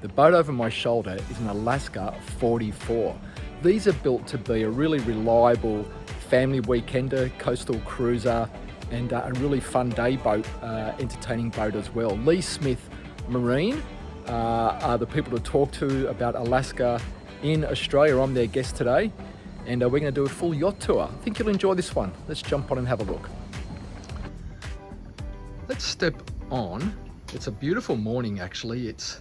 The boat over my shoulder is an Alaska 44. These are built to be a really reliable family weekender, coastal cruiser, and a really fun day boat, entertaining boat as well. Lee Smith Marine are the people to talk to about Alaska in Australia. I'm their guest today, and we're going to do a full yacht tour. I think you'll enjoy this one. Let's jump on and have a look. Let's step on. It's a beautiful morning actually. It's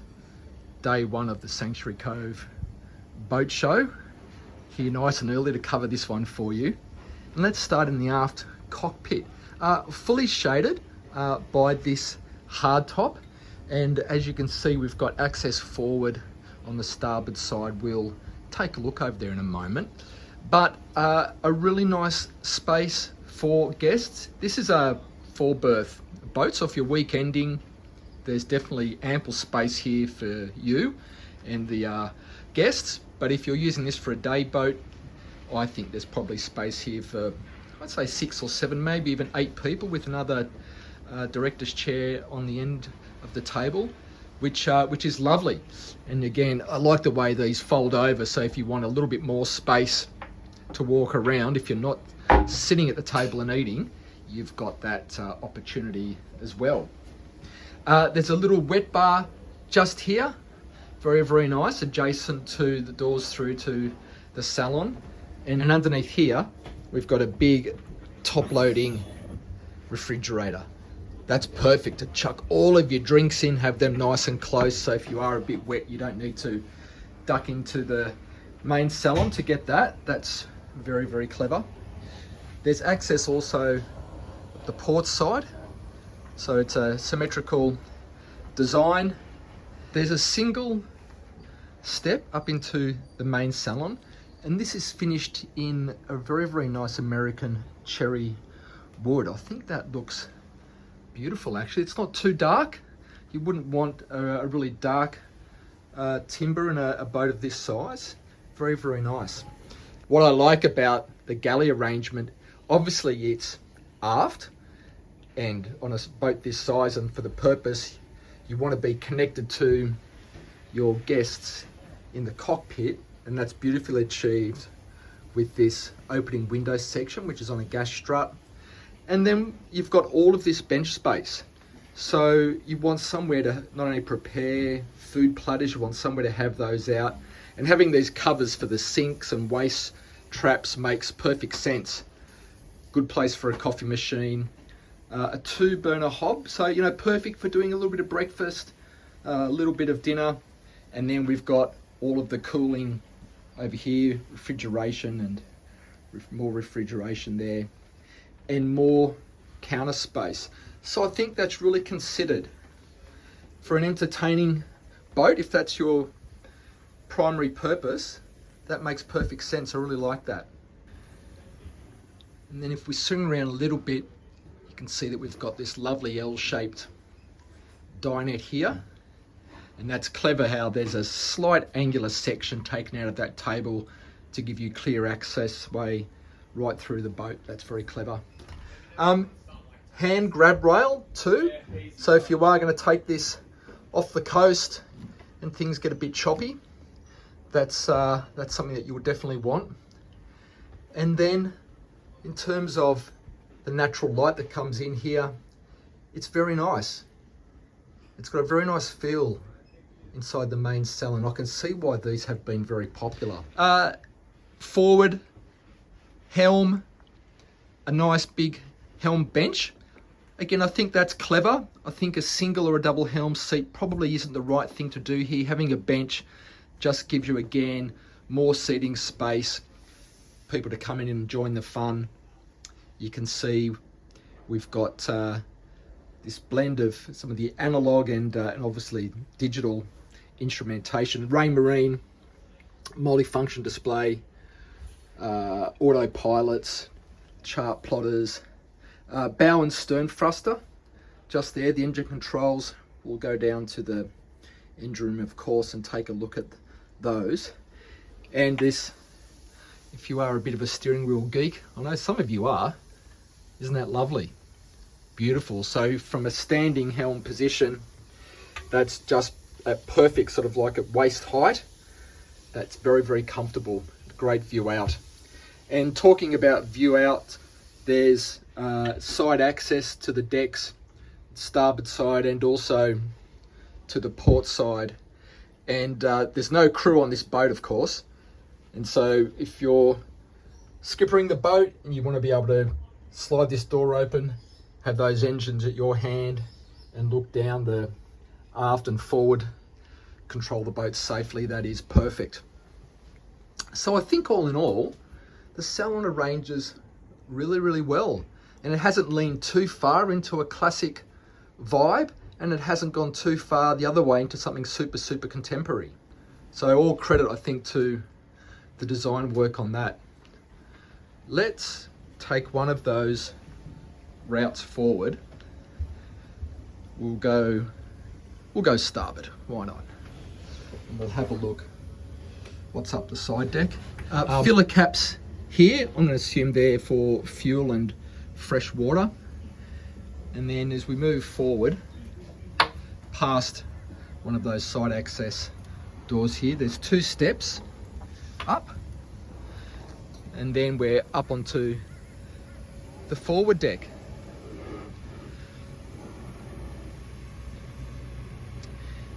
day one of the Sanctuary Cove boat show. Here nice and early to cover this one for you. And let's start in the aft cockpit. Fully shaded by this hardtop, and as you can see we've got access forward on the starboard side. We'll take a look over there in a moment, but a really nice space for guests. This is a 4-berth boat, so if you're weekending, there's definitely ample space here for you and the guests. But if you're using this for a day boat, I think there's probably space here for, I'd say 6 or 7, maybe even 8 people, with another director's chair on the end of the table, which is lovely. And again, I like the way these fold over, so if you want a little bit more space to walk around, if you're not sitting at the table and eating, you've got that opportunity as well. There's a little wet bar just here, very, very nice, adjacent to the doors through to the salon. And underneath here, we've got a big top-loading refrigerator. That's perfect to chuck all of your drinks in, have them nice and close, so if you are a bit wet, you don't need to duck into the main salon to get that. That's very, very clever. There's access also at the port side, so it's a symmetrical design. There's a single step up into the main salon, and this is finished in a very, very nice American cherry wood. I think that looks beautiful actually. It's not too dark. You wouldn't want a really dark timber in a boat of this size. Very, very nice. What I like about the galley arrangement, obviously it's aft, and on a boat this size and for the purpose, you want to be connected to your guests in the cockpit, and that's beautifully achieved with this opening window section, which is on a gas strut. And then you've got all of this bench space. So you want somewhere to not only prepare food platters, you want somewhere to have those out. And having these covers for the sinks and waste traps makes perfect sense. Good place for a coffee machine. A 2-burner hob, so you know, perfect for doing a little bit of breakfast, a little bit of dinner. And then we've got all of the cooling over here, refrigeration, and more refrigeration there, and more counter space. So I think that's really considered for an entertaining boat. If that's your primary purpose, that makes perfect sense. I really like that. And then if we swing around a little bit, you can see that we've got this lovely L-shaped dinette here. And that's clever how there's a slight angular section taken out of that table to give you clear access way right through the boat. That's very clever. Hand grab rail too. So if you are going to take this off the coast and things get a bit choppy, that's something that you would definitely want. And then in terms of the natural light that comes in here, it's very nice. It's got a very nice feel inside the main salon. I can see why these have been very popular. Forward helm, a nice big helm bench. Again, I think that's clever. I think a single or a double helm seat probably isn't the right thing to do here. Having a bench just gives you, again, more seating space, people to come in and join the fun. You can see we've got this blend of some of the analog and obviously digital instrumentation, Raymarine, multifunction display, autopilots, chart plotters, bow and stern thruster just there. The engine controls, we'll go down to the engine room of course and take a look at those. And this, if you are a bit of a steering wheel geek, I know some of you are, isn't that lovely? Beautiful. So from a standing helm position, that's just at perfect sort of like at waist height. That's very, very comfortable. Great view out. And talking about view out, there's side access to the decks, starboard side and also to the port side. And there's no crew on this boat, of course. And so if you're skippering the boat and you want to be able to slide this door open, have those engines at your hand and look down the aft and forward, control the boat safely, that is perfect. So I think all in all, the Salon arranges really, really well. And it hasn't leaned too far into a classic vibe, and it hasn't gone too far the other way into something super, super contemporary. So all credit, I think, to the design work on that. Let's take one of those routes forward. We'll go starboard, why not? And we'll have a look what's up the side deck. Filler caps here, I'm going to assume they're for fuel and fresh water. And then as we move forward past one of those side access doors here, there's 2 steps up, and then we're up onto the forward deck.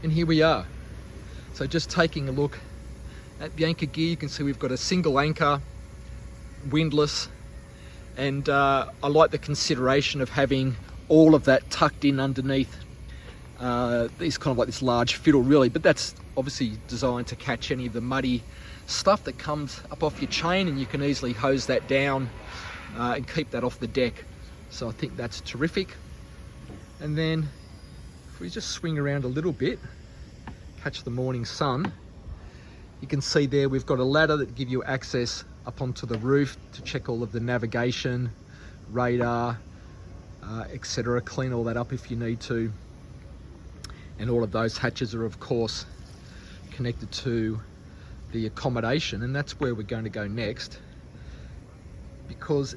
And here we are. So just taking a look at the anchor gear, you can see we've got a single anchor, windlass, and I like the consideration of having all of that tucked in underneath these kind of like this large fiddle really, but that's obviously designed to catch any of the muddy stuff that comes up off your chain, and you can easily hose that down and keep that off the deck. So I think that's terrific. And then if we just swing around a little bit, catch the morning sun, you can see there we've got a ladder that gives you access up onto the roof to check all of the navigation, radar, etc. Clean all that up if you need to. And all of those hatches are of course connected to the accommodation, and that's where we're going to go next, because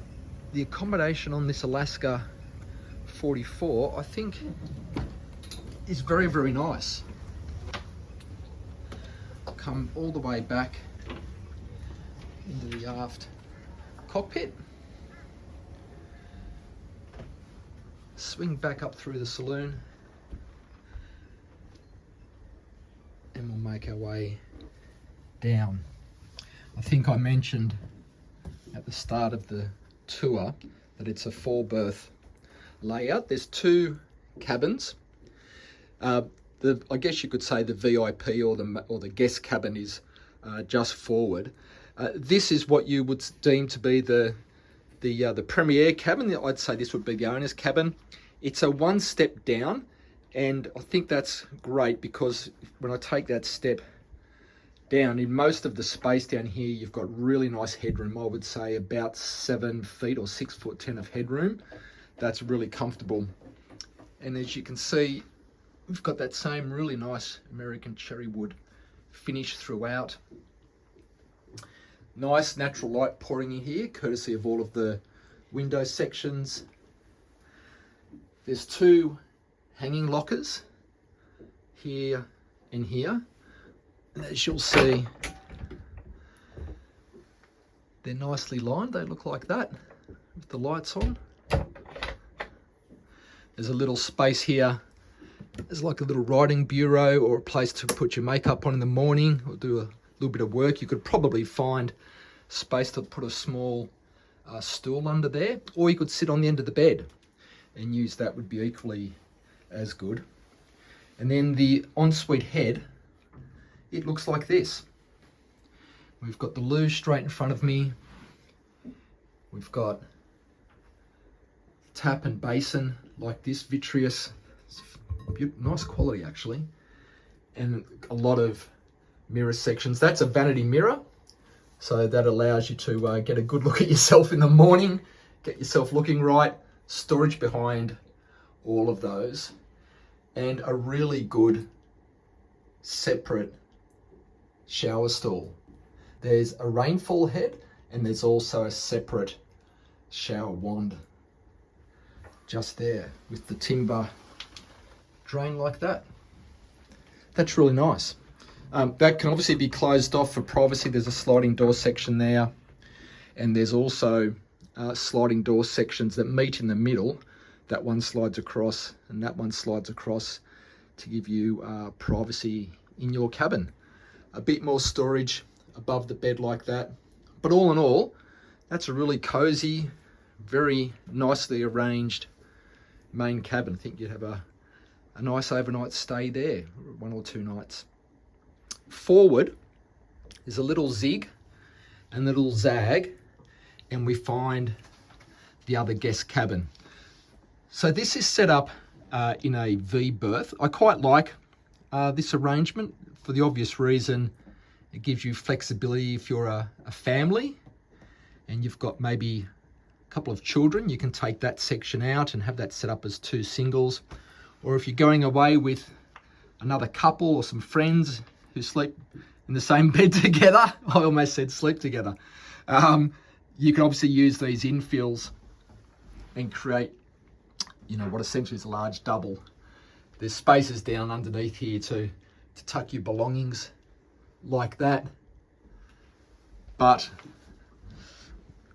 the accommodation on this Alaska 44 I think is very, very nice. Come all the way back into the aft cockpit, swing back up through the saloon, and we'll make our way down. I think I mentioned at the start of the tour that it's a 4-berth layout. There's 2 cabins. I guess you could say the VIP or the guest cabin is just forward. This is what you would deem to be the premier cabin. I'd say this would be the owner's cabin. It's a 1 step down, and I think that's great because when I take that step down, in most of the space down here, you've got really nice headroom. I would say about 7 feet or 6'10" of headroom. That's really comfortable. And as you can see, we've got that same really nice American cherry wood finish throughout. Nice natural light pouring in here, courtesy of all of the window sections. There's 2 hanging lockers here and here. And as you'll see, they're nicely lined. They look like that with the lights on. There's a little space here. There's like a little writing bureau or a place to put your makeup on in the morning or do a little bit of work. You could probably find space to put a small stool under there, or you could sit on the end of the bed and use that, would be equally as good. And then the ensuite head, it looks like this. We've got the loo straight in front of me. We've got tap and basin like this, vitreous, nice quality actually, and a lot of mirror sections. That's a vanity mirror, so that allows you to get a good look at yourself in the morning, get yourself looking right. Storage behind all of those, and a really good separate shower stall. There's a rainfall head, and there's also a separate shower wand just there with the timber drain like that. That's really nice. That can obviously be closed off for privacy. There's a sliding door section there, and there's also sliding door sections that meet in the middle. That one slides across and that one slides across to give you privacy in your cabin. A bit more storage above the bed like that. But all in all, that's a really cozy, very nicely arranged main cabin. I think you'd have a nice overnight stay there, 1 or 2 nights. Forward is a little zig and a little zag, and we find the other guest cabin. So this is set up in a V berth. I quite like this arrangement for the obvious reason it gives you flexibility. If you're a family and you've got maybe a couple of children, you can take that section out and have that set up as 2 singles. Or if you're going away with another couple or some friends who sleep in the same bed together, I almost said sleep together, you can obviously use these infills and create, you know, what essentially is a large double. There's spaces down underneath here to tuck your belongings like that, but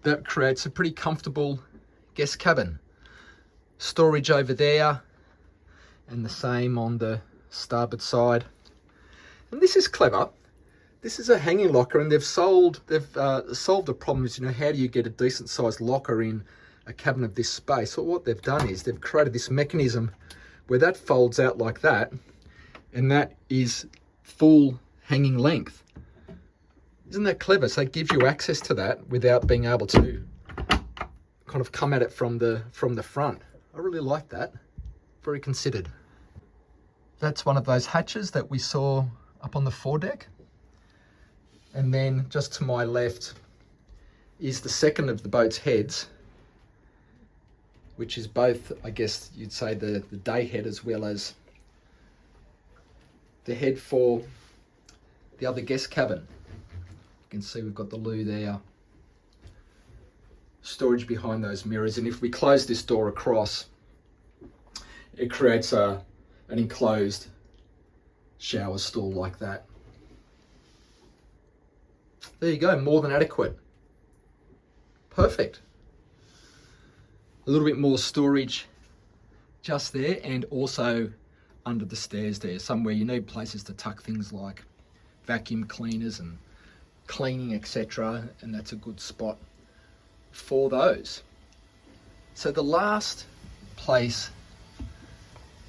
that creates a pretty comfortable guest cabin. Storage over there, and the same on the starboard side. And this is clever. This is a hanging locker, and they've solved the problem. Is, you know, how do you get a decent sized locker in a cabin of this space? Well, what they've done is they've created this mechanism where that folds out like that, and that is full hanging length. Isn't that clever? So it gives you access to that without being able to kind of come at it from the front. I really like that. Very considered. That's one of those hatches that we saw up on the foredeck. And then just to my left is the second of the boat's heads, which is both, I guess you'd say, the day head as well as the head for the other guest cabin. You can see we've got the loo there, storage behind those mirrors, and if we close this door across, it creates an enclosed shower stall like that. There you go, more than adequate. Perfect. A little bit more storage just there, and also under the stairs there, somewhere you need places to tuck things like vacuum cleaners and cleaning, etc., and that's a good spot for those. So the last place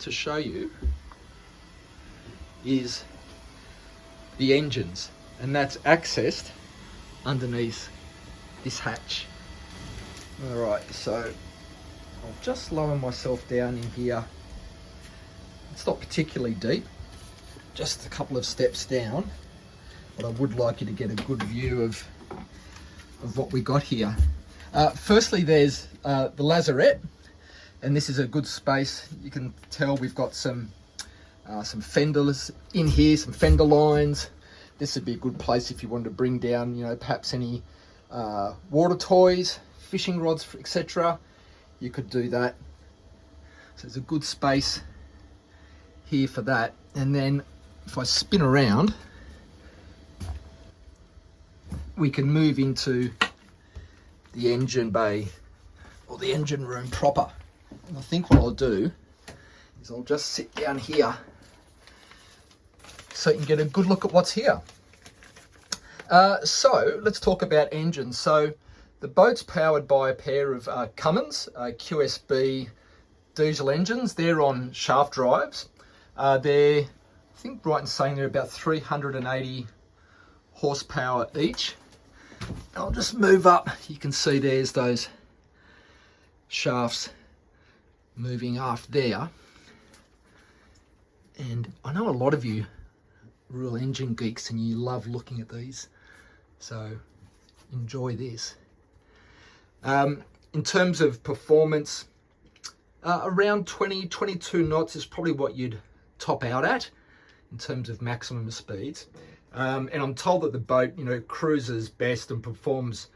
to show you is the engines, and that's accessed underneath this hatch. All right, so I'll just lower myself down in here. It's not particularly deep, just a couple of steps down, but I would like you to get a good view of what we got here. Firstly, there's the lazarette, and this is a good space. You can tell we've got some fenders in here, some fender lines. This would be a good place if you wanted to bring down, you know, perhaps any water toys, fishing rods, etc. You could do that. So there's a good space here for that. And then if I spin around, we can move into the engine bay, or the engine room proper. And I think what I'll do is I'll just sit down here so you can get a good look at what's here. So let's talk about engines. So the boat's powered by a pair of Cummins QSB diesel engines. They're on shaft drives. They're, I think right in saying they're about 380 horsepower each. I'll just move up. You can see there's those shafts moving aft there. And I know a lot of you are real engine geeks and you love looking at these, so enjoy this. In terms of performance, around 22 knots is probably what you'd top out at in terms of maximum speeds. And I'm told that the boat, you know, cruises best and performs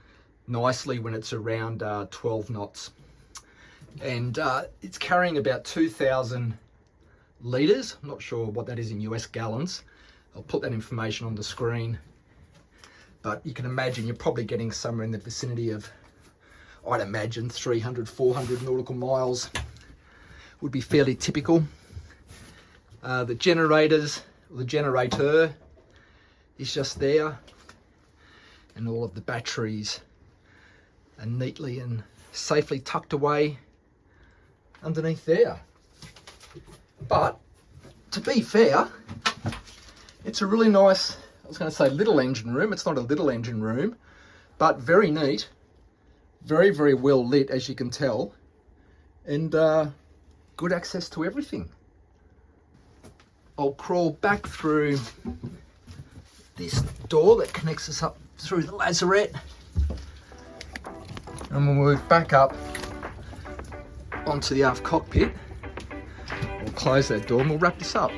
nicely when it's around 12 knots. And it's carrying about 2,000 litres. I'm not sure what that is in US gallons. I'll put that information on the screen. But you can imagine you're probably getting somewhere in the vicinity of, I'd imagine, 300, 400 nautical miles would be fairly typical. The generators, the generator is just there, and all of the batteries are neatly and safely tucked away underneath there. But to be fair, it's a really nice, I was going to say little engine room. It's not a little engine room, but very neat, very, very well lit, as you can tell, and good access to everything. I'll crawl back through this door that connects us up through the lazarette, and we'll move back up onto the aft cockpit. We'll close that door and we'll wrap this up.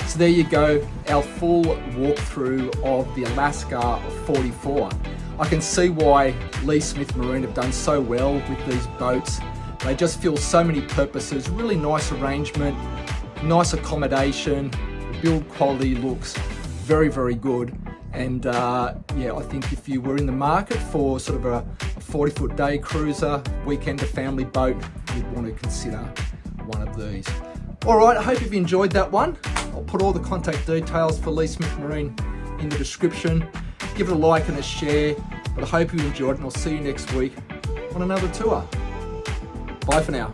So there you go, our full walkthrough of the Alaska 44. I can see why Lee Smith Marine have done so well with these boats. They just fill so many purposes, really nice arrangement, nice accommodation, build quality looks very, very good. And yeah, I think if you were in the market for sort of a 40-foot day cruiser, weekender family boat, you'd want to consider one of these. All right, I hope you've enjoyed that one. I'll put all the contact details for Lee Smith Marine in the description. Give it a like and a share, but I hope you enjoyed it, and I'll see you next week on another tour. Bye for now.